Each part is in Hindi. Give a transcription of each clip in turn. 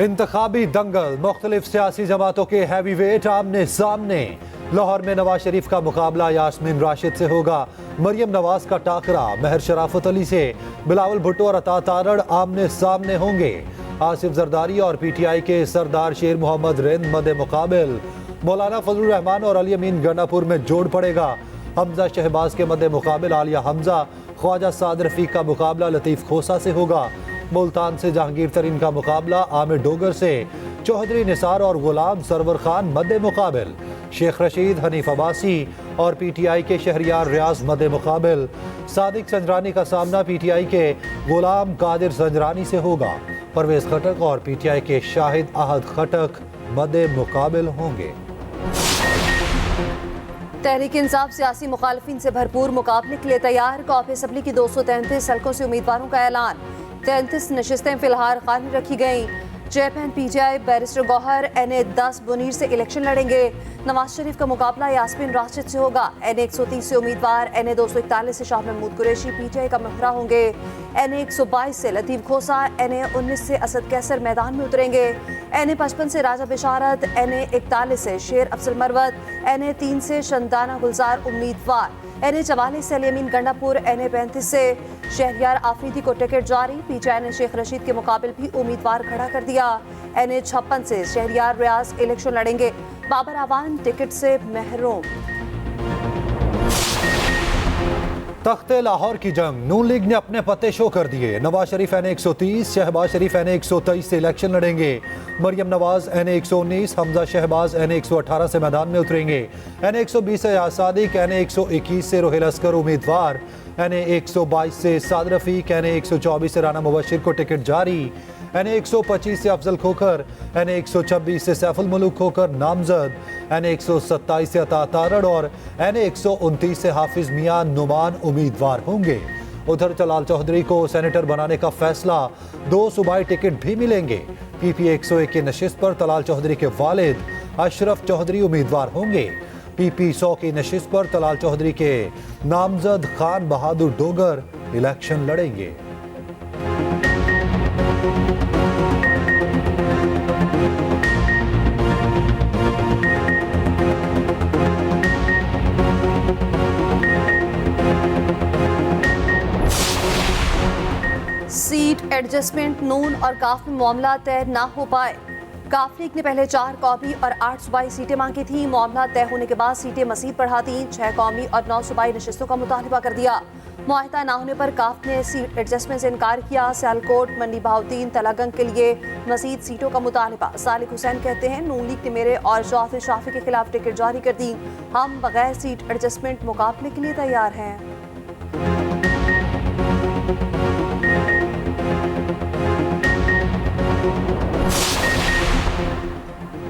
इंतखाबी दंगल, मुख्तलिफ सियासी जमातों के हैवी वेट आमने सामने। लाहौर में नवाज शरीफ का मुकाबला यास्मीन राशिद से होगा। मरियम नवाज का टाकरा महर शराफत अली से। बिलावल भुट्टो और अता तारड़ आमने सामने होंगे। आसिफ जरदारी और पीटीआई के सरदार शेर मोहम्मद रिंद मदे मुकाबिल। मौलाना फजलुर रहमान और अली अमीन गंडापुर में जोड़ पड़ेगा। हमजा शहबाज के मदे मुकाबिल आलिया हमजा। ख्वाजा साद रफीक का मुकाबला लतीफ़ खोसा से होगा। मुल्तान से जहांगीर तरीन का मुकाबला आमिर डोगर से। चौधरी निसार और गुलाम सरवर खान मदे मुकाबिल। शेख रशीद, हनीफ अब्बासी और पीटीआई के शहरियार रियाज मदे मुकाबिल। सादिक संजरानी का सामना पीटीआई के गुलाम कादिर संजरानी से होगा। परवेज खटक और पीटीआई के शाहिद अहद खटक मदे मुकाबिल होंगे। तहरीक इंसाफ सियासी मुखालफिन से भरपूर मुकाबले के लिए तैयार। कौमी असम्बली की 233 हल्कों से उम्मीदवारों का ऐलान। 33 नशिस्तें फिलहाल खाली रखी गईं। Chairman PTI barrister Gohar NA-10 Buner से इलेक्शन लड़ेंगे। नवाज शरीफ का मुकाबला यास्मीन राशिद से होगा। NA-130 से उम्मीदवार NA-241 से शाह महमूद कुरैशी पीटीआई का महरा होंगे। NA-122 से लतीफ़ खोसा, NA-19 से असद कैसर मैदान में उतरेंगे। NA-55 से राजा बिशारत, NA-41 से शेर अफजल मरवत, NA-3 से शंदाना गुलजार उम्मीदवार। NA-44 से अली अमीन गंडापुर, NA-35 से शहरियार आफरीदी को टिकट जारी। पीटीआई ने शेख रशीद के मुकाबले भी उम्मीदवार खड़ा कर दिया। NA-56 से शहरियार रियाज इलेक्शन लड़ेंगे। बाबर आवान टिकट से महरूम। तख्ते लाहौर की जंग, नून लीग ने अपने पत्ते शो कर दिए। नवाज शरीफ NA-130, शहबाज शरीफ NA-123 से इलेक्शन लड़ेंगे। मरियम नवाज NA-119, हमजा शहबाज NA-118 से मैदान में उतरेंगे। NA-120 से सादिक, NA-121 से रोहिल अस्कर उम्मीदवार। NA-122 से साद रफीक, NA-124 से राना मुबशिर को टिकट जारी। NA-125 से अफजल खोकर, NA-126 से सैफुल मुलूक खोकर नामजद। NA-127 से अता तारड़ और NA-129 से हाफिज मियां नुमान उम्मीदवार होंगे। उधर जलाल चौधरी को सेनेटर बनाने का फैसला, 2 सूबाई टिकट भी मिलेंगे। PP 101 की नशिस्त पर तलाल चौधरी के वालिद अशरफ चौधरी उम्मीदवार होंगे। PP 100 की नशिस्त पर तलाल चौधरी के नामजद खान बहादुर डोगर इलेक्शन लड़ेंगे। सीट एडजस्टमेंट नून और काफ में मामला तय ना हो पाए। काफ लीग ने पहले 4 कौमी और 8 सूबाई सीटें मांगी थी। मामला तय होने के बाद सीटें मजीद बढ़ा दी। 6 कौमी और 9 सूबाई नशिस्तों का मुतालबा कर दिया। मुआहिदा ना होने पर काफ ने सीट एडजस्टमेंट से इनकार किया। सियालकोट, मंडी बहाउद्दीन, तलागंग के लिए मजीद सीटों का मुतालबा। सालिक हुसैन कहते हैं, नून लीग ने मेरे और जाफर शाफी के खिलाफ टिकट जारी कर दी। हम बगैर सीट एडजस्टमेंट मुकाबले के लिए तैयार हैं।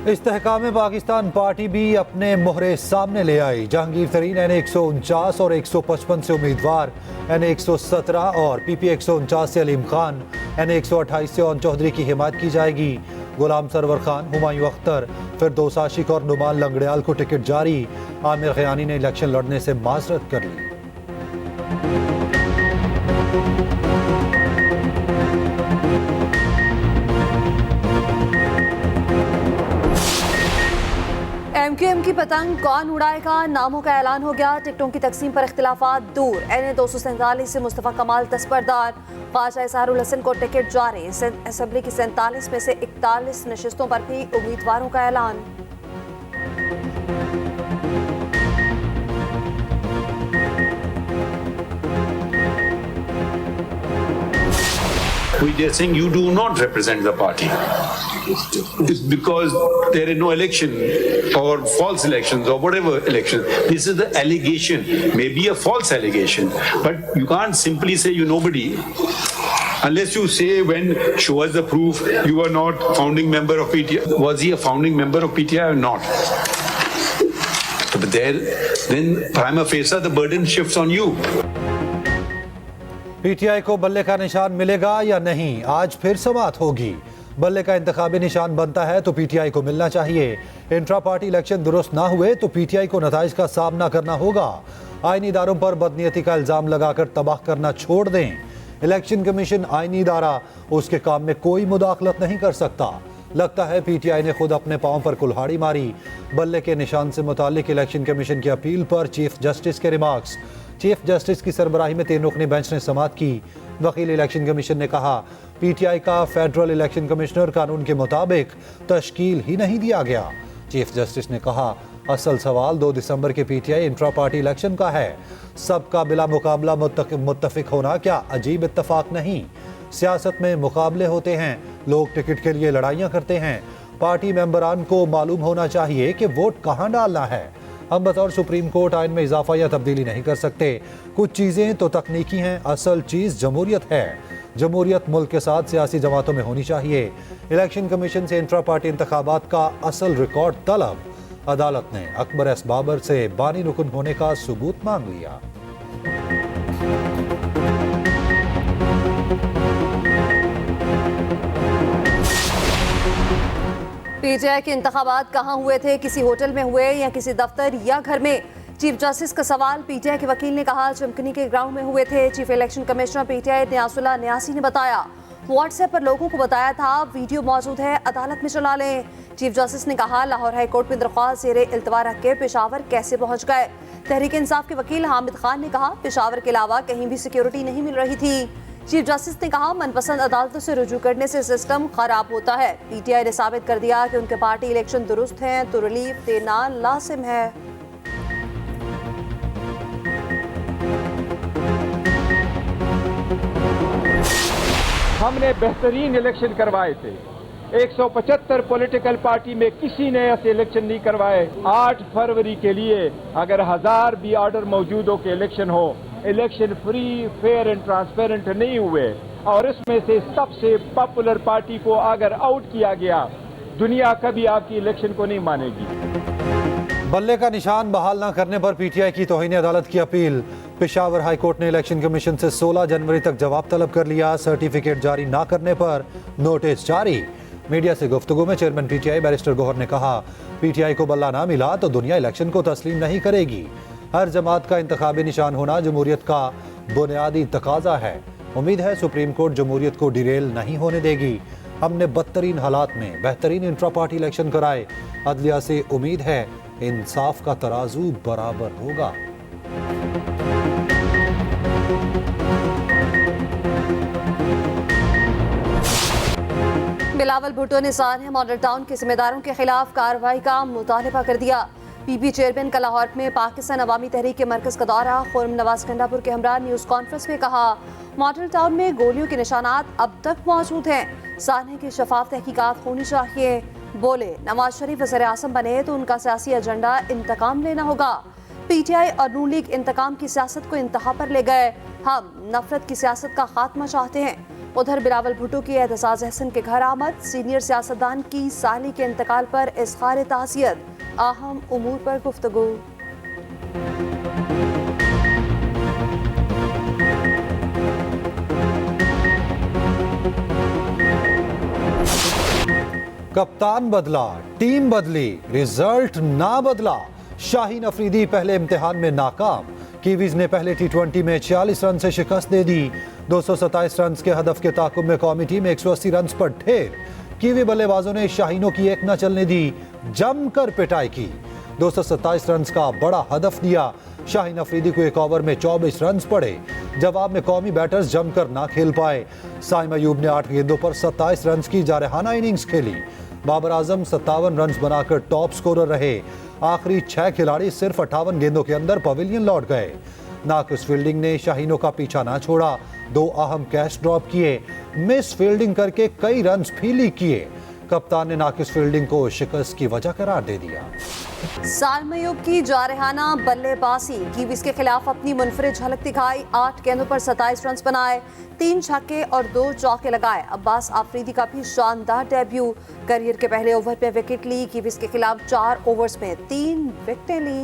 इस्तेहकाम पाकिस्तान पार्टी भी अपने मोहरे सामने ले आई। जहांगीर तरीन NA-149 और 155 से उम्मीदवार। NA-117 और PP 149 से अलीम खान। NA-128 से ओन चौधरी की हिमायत की जाएगी। गुलाम सरवर खान, हुमायूं अख्तर, फिरदौस आशिक और नुमान लंगड़ियाल को टिकट जारी। आमिर खयानी ने इलेक्शन लड़ने से माजरत कर ली। MQM की पतंग कौन उड़ाएगा, नामों का ऐलान हो गया। टिकटों की तकसीम पर इख्तिलाफात दूर। NA-247 से मुस्तफ़ा कमाल दस्तबरदार। ख्वाजा इजहारुल हसन को टिकट जारी। असम्बली की 47 में से 41 नशिस्तों पर भी उम्मीदवारों का ऐलान। We are saying you do not represent the party. It's because there is no election or false elections or whatever election. This is the allegation, maybe a false allegation, but you can't simply say you nobody. Unless you say when show us the proof you are not founding member of PTI. Was he a founding member of PTI or not? But then prima facie the burden shifts on you. PTI को बल्ले का निशान मिलेगा या नहीं, आज फिर समाअत होगी। बल्ले का इंतखाबी निशान बनता है तो PTI को मिलना चाहिए। इंट्रा पार्टी इलेक्शन दुरुस्त ना हुए तो PTI को नताइज का सामना करना होगा। आईनी इदारों पर बदनीयती का इल्जाम लगाकर तबाह करना छोड़ दें। इलेक्शन कमीशन आईनी इदारा, उसके काम में कोई मुदाखलत नहीं कर सकता। लगता है पीटीआई ने खुद अपने पांव पर कुल्हाड़ी मारी। बल्ले के निशान से मुतालिक इलेक्शन कमीशन की अपील पर चीफ जस्टिस के रिमार्क्स। चीफ जस्टिस की सरबराही में 3 रुकनी बेंच ने समाअत की। वकील इलेक्शन कमीशन ने कहा पीटीआई का फेडरल इलेक्शन कमिश्नर कानून के मुताबिक तश्कील ही नहीं दिया गया। चीफ जस्टिस ने कहा असल सवाल 2 दिसंबर के पीटीआई इंट्रा पार्टी इलेक्शन का है। सबका बिला मुकाबला मुत्तफिक होना क्या अजीब इत्तफाक नहीं। सियासत में मुकाबले होते हैं, लोग टिकट के लिए लड़ाइयां करते हैं। पार्टी मेंबरान को मालूम होना चाहिए कि वोट कहां डालना है। हम बतौर सुप्रीम कोर्ट आइन में इजाफा या तब्दीली नहीं कर सकते। कुछ चीज़ें तो तकनीकी हैं, असल चीज़ जमहूरियत है। जमहूरियत मुल्क के साथ सियासी जमातों में होनी चाहिए। इलेक्शन कमीशन से इंट्रा पार्टी इंतखाबात का असल रिकॉर्ड तलब। अदालत ने अकबर एस बाबर से बानी रुकन होने का सबूत मांग लिया। पीटीआई के इंतखाबात कहां हुए थे, किसी होटल में हुए या किसी दफ्तर या घर में? चीफ जस्टिस का सवाल। पीटीआई के वकील ने कहा चमकनी के ग्राउंड में हुए थे। चीफ इलेक्शन कमिश्नर पीटीआई न्यासुल्लाह न्यासी ने बताया व्हाट्सएप पर लोगों को बताया था, वीडियो मौजूद है, अदालत में चला लें। चीफ जस्टिस ने कहा लाहौर हाई कोर्ट में दरख्वास्त ज़ेरे इल्तवा रख के पेशावर कैसे पहुंच गए। तहरीक इंसाफ के वकील हामिद खान ने कहा पेशावर के अलावा कहीं भी सिक्योरिटी नहीं मिल रही थी। चीफ जस्टिस ने कहा मनपसंद अदालतों से रुजू करने से सिस्टम खराब होता है। पीटीआई ने साबित कर दिया कि उनके पार्टी इलेक्शन दुरुस्त हैं तो रिलीफ देना लाजिम है। हमने बेहतरीन इलेक्शन करवाए थे। 175 पॉलिटिकल पार्टी में किसी ने ऐसे इलेक्शन नहीं करवाए। 8 फरवरी के लिए अगर 1000 भी ऑर्डर मौजूद हो के इलेक्शन हो, election free fair and transparent नहीं हुए और इसमें से सबसे पॉपुलर पार्टी को अगर आउट किया गया, दुनिया कभी आपकी इलेक्शन को नहीं मानेगी। बल्ले का निशान बहाल न करने पर पीटीआई की तौहीन अदालत की अपील। पेशावर हाई कोर्ट ने इलेक्शन कमीशन से 16 जनवरी तक जवाब तलब कर लिया। सर्टिफिकेट जारी न करने पर नोटिस जारी। मीडिया से गुफ्तगू में चेयरमैन पीटीआई बैरिस्टर गौहर ने कहा पीटीआई को बल्ला ना मिला तो दुनिया इलेक्शन को तस्लीम नहीं करेगी। हर जमात का इंतखाबी निशान होना जमहूरियत का बुनियादी तकाजा है। उम्मीद है सुप्रीम कोर्ट जमहूरियत को डिरेल नहीं होने देगी। हमने बदतरीन हालात में बेहतरीन इंट्रा पार्टी इलेक्शन कराए। अदलिया से उम्मीद है इंसाफ का तराजू बराबर होगा। बिलावल भुट्टो ने सानिया मॉडल टाउन के जिम्मेदारों के खिलाफ कार्रवाई का मुतालबा कर दिया। पीपी चेयरमैन का लाहौर में पाकिस्तान अवामी तहरीक के मरकज का दौरा। खुर्रम नवाज गंडापुर के हमरा न्यूज कॉन्फ्रेंस में कहा मॉडल टाउन में गोलियों के निशानात अब तक मौजूद हैं। सानिया की शफाफ तहकीकात होनी चाहिए। बोले नवाज शरीफ वज़ीर आज़म बने तो उनका सियासी एजेंडा इंतकाम लेना होगा। पीटीआई और नून लीग इंतकाम की सियासत को इंतहा पर ले गए। हम नफरत की सियासत का खात्मा चाहते हैं। उधर बिलावल भुट्टो की एतजाज अहसन के घर आमद। सीनियर सियासतदान की साली के इंतकाल पर इज़हार ताज़ियत। अहम उमूर पर गुफ्तगू। कप्तान बदला, टीम बदली, रिजल्ट ना बदला। शाहीन अफरीदी पहले इम्तिहान में नाकाम। कीवीज ने पहले टी20 में 46 रन से शिकस्त दे दी। 227 रन के हदफ के ताकुब में कौमी टीम 180 रन पर ढेर। कीवी बल्लेबाजों ने शाहीनों की एक न चलने दी, जमकर पिटाई की। 227 रन का बड़ा हदफ दिया। शाहीन अफरीदी को एक ओवर में 24 रन पड़े। जवाब में कौमी बैटर्स जमकर ना खेल पाए। साइम अयूब ने 8 गेंदों पर 27 रन की जारहाना इनिंग्स खेली। बाबर आजम 57 रन बनाकर टॉप स्कोरर रहे। आखिरी 6 खिलाड़ी सिर्फ 58 गेंदों के अंदर पवेलियन लौट गए। नाकिस फील्डिंग ने शाहीनों का पीछा ना छोड़ा। 2 अहम कैच ड्रॉप किए। मिस फील्डिंग करके कई रन भी लीक किए। कप्तान ने नाकिस फील्डिंग को शिकस्त की वजह करार दे दिया। साइम अयूब की जारहाना बल्लेबाजी। कीवीज के खिलाफ अपनी मुनफरिद झलक दिखाई। 8 गेंदों पर 27 रन बनाए। 3 छक्के और 2 चौके लगाए। अब्बास आफरीदी का भी शानदार डेब्यू। करियर के पहले ओवर पे विकेट ली। कीवीज के खिलाफ 4 ओवर्स में 3 विकेटें ली।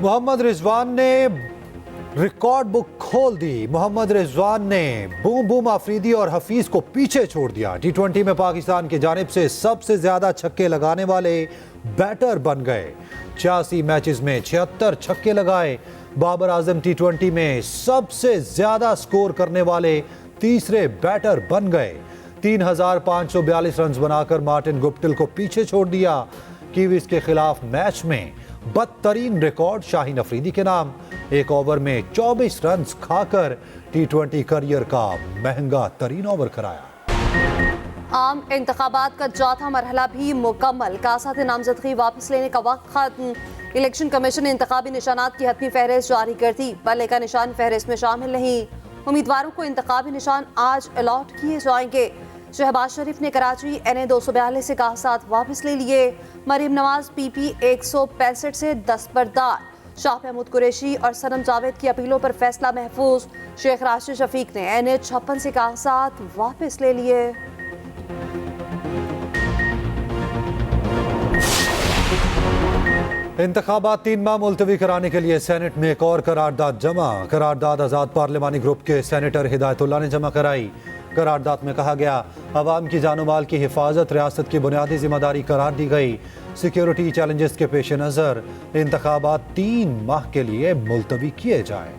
मोहम्मद रिजवान ने रिकॉर्ड बुक खोल दी। मोहम्मद रिजवान ने बूम बूम आफरीदी और हफीज को पीछे छोड़ दिया। टी20 में पाकिस्तान की जानिब से सबसे ज्यादा छक्के लगाने वाले बैटर बन गए। 86 मैचेस में 76 छक्के लगाए। बाबर आजम टी20 में सबसे ज्यादा स्कोर करने वाले तीसरे बैटर बन गए। 3,542 रन बनाकर मार्टिन गुप्टिल को पीछे छोड़ दिया। कीवीज के खिलाफ मैच में बदतरीन रिकॉर्ड शाहीन अफरीदी के नाम। एक ओवर में 24 रन खाकर T20 करियर का महंगा तरीन ओवर कराया। आम इंतखाबात का चौथा मरहला भी मुकम्मल। कासात नामजदगी वापस लेने का वक्त खत्म। इलेक्शन कमीशन ने इंतखाबी निशानात की हतमी फहरिस्त जारी कर दी। बल्ले का निशान फहरिस्त में शामिल नहीं। उम्मीदवारों को इंतखाबी निशान आज अलॉट किए जाएंगे। शहबाज शरीफ ने कराची NA 242 से कासात वापस ले लिए। मरीम नवाज PP 165 से दस्तबरदार। शाह महमूद कुरैशी और सनम जावेद की अपीलों पर फैसला महफूज। शेख राशिद शफीक ने NA 56 से कासात वापस ले लिए। इंतखाबात 3 माह मुलतवी कराने के लिए सेनेट में एक और करारदाद जमा। करारदाद आज़ाद पार्लिमानी ग्रुप के सेनेटर हिदायतुल्लाह ने जमा कराई। करारदाद में कहा गया, अवाम की जानो माल की हिफाजत रियासत की बुनियादी जिम्मेदारी करार दी गई। सिक्योरिटी चैलेंजेस के पेश नज़र इंतखाबात 3 माह के लिए मुलतवी किए जाएं।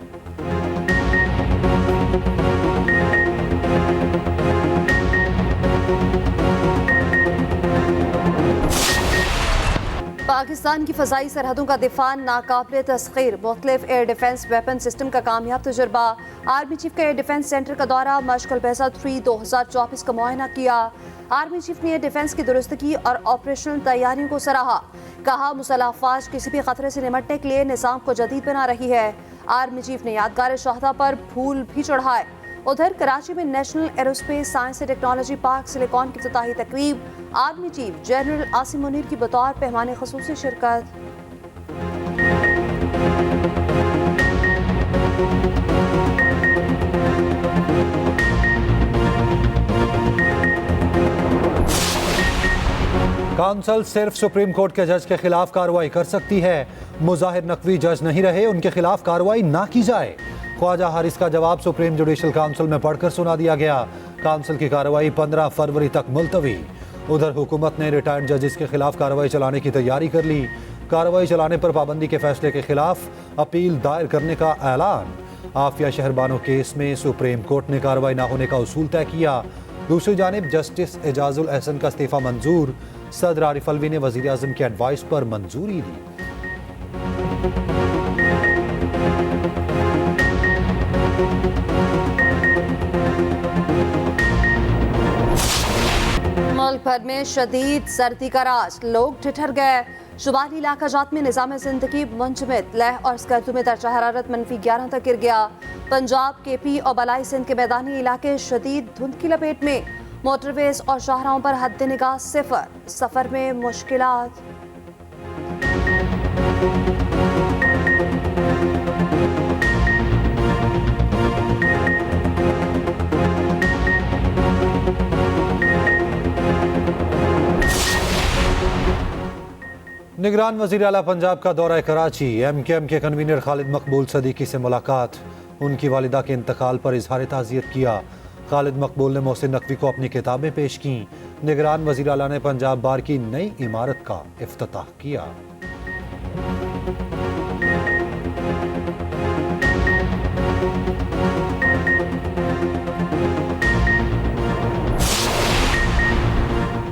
पाकिस्तान की फ़ज़ाई सरहदों का दिफा नाकाबिले तस्खीर। मुख्तलिफ एयर डिफेंस वेपन सिस्टम का कामयाब तजुर्बा। आर्मी चीफ का एयर डिफेंस सेंटर का दौरा। मशक़ल बेहसा 3 2024 का मुआयना किया। आर्मी चीफ ने एयर डिफेंस की दुरुस्तगी और ऑपरेशनल तैयारियों को सराहा। कहा, मुसल्लह अफ़वाज किसी भी खतरे से निपटने के लिए निज़ाम को जदीद बना रही है। आर्मी चीफ ने यादगार शहदा पर फूल भी चढ़ाए। उधर कराची में national aerospace science and technology park silicon की इफ्तिताही तकरीब। Army chief general Asim Munir की बतौर पेहमाने ख़ुसूसी शिरकत। काउंसिल सिर्फ सुप्रीम कोर्ट के जज के खिलाफ कार्रवाई कर सकती है। मुजाहिर नकवी जज नहीं रहे, उनके खिलाफ कार्रवाई ना की जाए। ख्वाजा हारिस का जवाब सुप्रीम जुडिशल काउंसिल में पढ़कर सुना दिया गया। काउंसिल की कार्रवाई 15 फरवरी तक मुलतवी। उधर हुकूमत ने रिटायर्ड जजेस के खिलाफ कार्रवाई चलाने की तैयारी कर ली। कार्रवाई चलाने पर पाबंदी के फैसले के खिलाफ अपील दायर करने का ऐलान। आफिया शहरबानो केस में सुप्रीम कोर्ट ने कार्रवाई न होने का उसूल तय किया। दूसरी जानिब जस्टिस एजाजुल एहसन का इस्तीफा मंजूर। सदर आरिफ अलवी ने वजीर आज़म की एडवाइस पर मंजूरी दी। मुल्क भर में शदीद सर्दी का राज। लोग ठिठर गए। शुमाली इलाका जात में निज़ाम ज़िंदगी मुंजमद। लह और स्कर्दू में दर्जा हरारत -11 तक गिर गया। पंजाब, KP और बलाई सिंध के मैदानी इलाके शदीद धुंध की लपेट में। मोटरवेज और शाहराहों पर हद निगाह सिफर। सफर में मुश्किलात। निगरान वज़ीर आला पंजाब का दौरा कराची। MKM के कन्वीनर खालिद मकबूल सदीकी से मुलाकात। उनकी वालिदा के इंतकाल पर इजहार ताज़ियत किया। खालिद मकबूल ने मोहसिन नकवी को अपनी किताबें पेश की। निगरान वज़ीर आला ने पंजाब बार की नई इमारत का इफ्तिताह किया।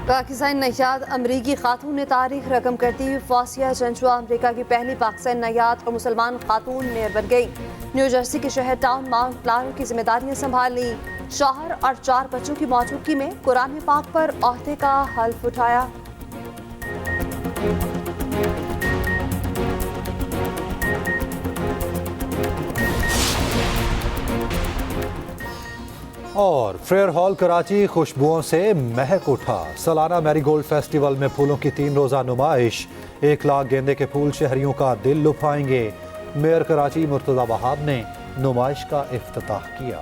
पाकिस्तानी नैयाद अमरीकी खातून ने तारीख रकम करती। फासिया जंजुआ अमरीका की पहली पाकिस्तानी नैयाद और मुसलमान खातून मेयर बन गई। न्यू जर्सी के शहर टाउन माउंट क्लारो की जिम्मेदारियां संभाल ली। शौहर और 4 बच्चों की मौजूदगी में कुरान पाक पर ओहदे का हल्फ उठाया। और फेयर हॉल कराची खुशबुओं से महक उठा। सालाना मैरीगोल्ड फेस्टिवल में फूलों की 3 रोज़ा नुमाइश। 1 लाख गेंदे के फूल शहरियों का दिल लुभाएंगे। मेयर कराची मुर्तज़ा वहाब ने नुमाइश का इफ्तिताह किया।